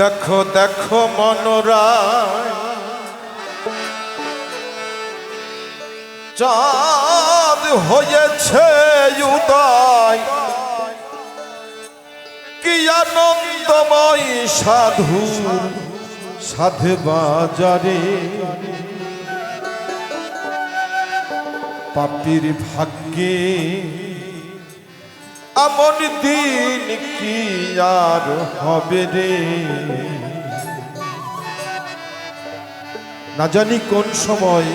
দেখো দেখো মনোরায় চাঁদ হয়েছে উদয়, কি আনন্দময় সাধুর সাধে বাজারে। পাপীর ভাগ্যে এমন দিন কি আর হবে রে, না জানি কোন সময়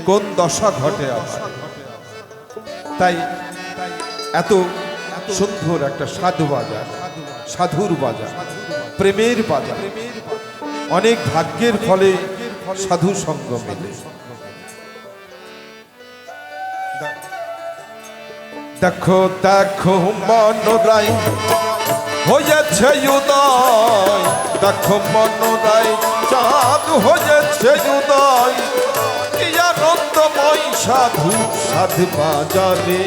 কোন দশা ঘটে আছে। তাই এত সুন্দর একটা সাধু বাজার, সাধুর বাজার, প্রেমের বাজার, অনেক ভাগ্যের ফলে সাধু সঙ্গ মেলে। দেখো দেখো মনোরায় হয়েছে উদয়, দেখো মনোরায় চাঁদ হয়েছে উদয়, কি আনন্দময় সাধু সাধু বাজারে।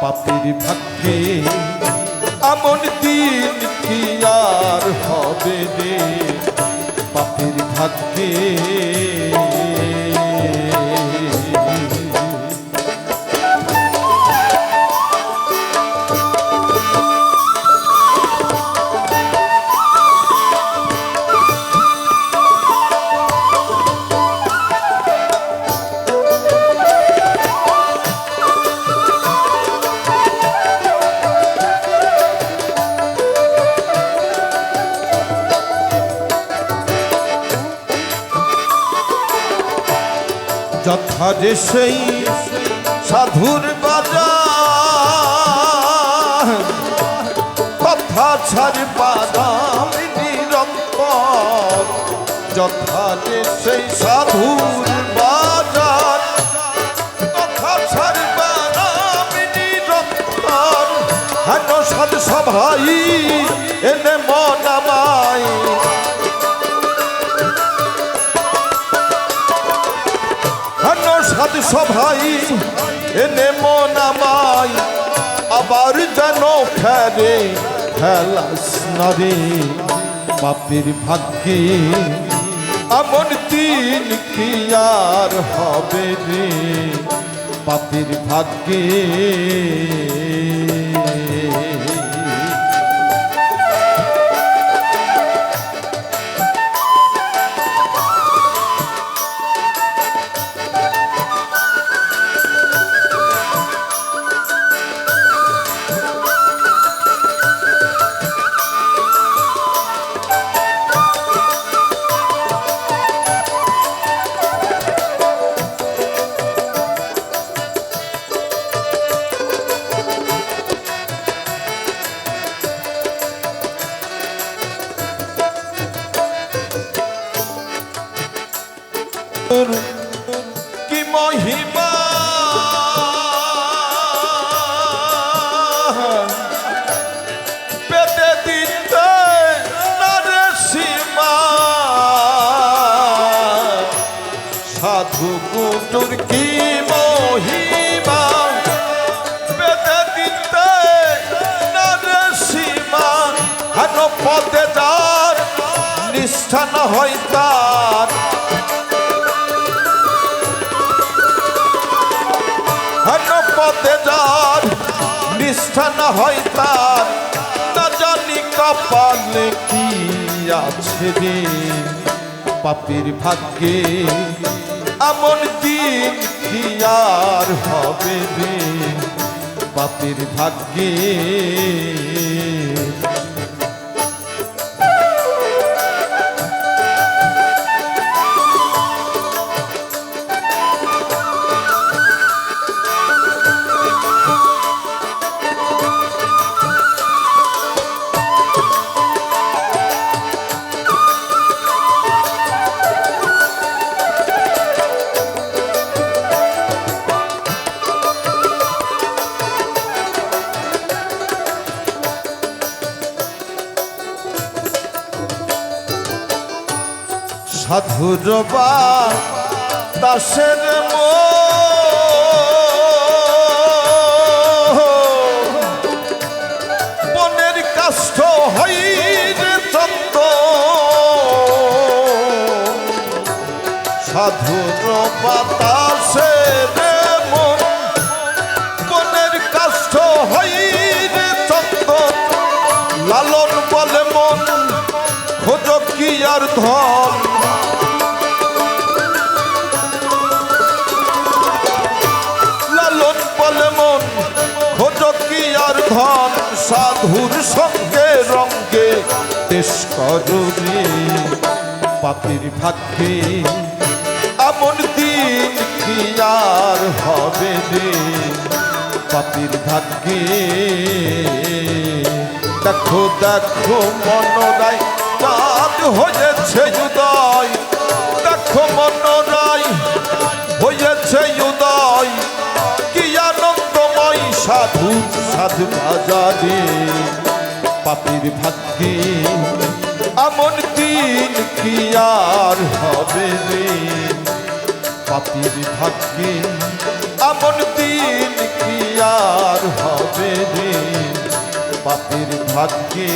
পাপীর ভাগ্যে এমন দিন কি আর হবে রে, পাপীর ভাগ্যে। যথারে সেই সাধুর বাজার, কথা ছাড় বাদাম নিরন্তর। যথারে সেই সাধুর বাজার, কথা ছাড় বাদাম নিরন্তর। হেন সাধু সভাই এনে মন আমায়, সাধু সভাই এনে মন আমায়, আবার যেন ফেরে খেলাস নারে। পাপীর ভাগ্যে এমন দিন কি আর হবে রে, পাপীর ভাগ্যে। কি মহিমা পেতে দিতে নারে সীমা, সাধু গুরুর কি মহিমা পেতে দিতে নারে সীমা। হেন পদে যার নিষ্ঠা না হয় তার, পথে যার নিষ্ঠা না হয় তার, না জানি কপালে কি আছে রে। পাপীর ভাগ্যে এমন দিন কি আর হবে রে, পাপীর ভাগ্যে। সাধুর দাসের বনের কাষ্ঠ হই রে চন্দ্র, মাধুর বাতাসে রে মন বনের কাষ্ঠ হই রে চন্দন লালন বলে মন খোঁজ কি আর ধন লালন বলে মন খোঁজ কি আর ধন সাধুর সঙ্গে রঙ্গে দেশ করুনি পাপির ভাগ্যে এমন দিন কি আর হবে রে পাপির ভাগ্যে দেখো দেখো মনরায় চাঁদ হয়েছে উদয় দেখো মনরায় হয়েছে উদয় কি আনন্দময় সাধু সাধু বাজারে পাপির ভাগ্যে এমন দিন কি আর হবে রে পাপির ভাগ্যে এমন দিন কি আর হবে রে পাপির ভাগ্যে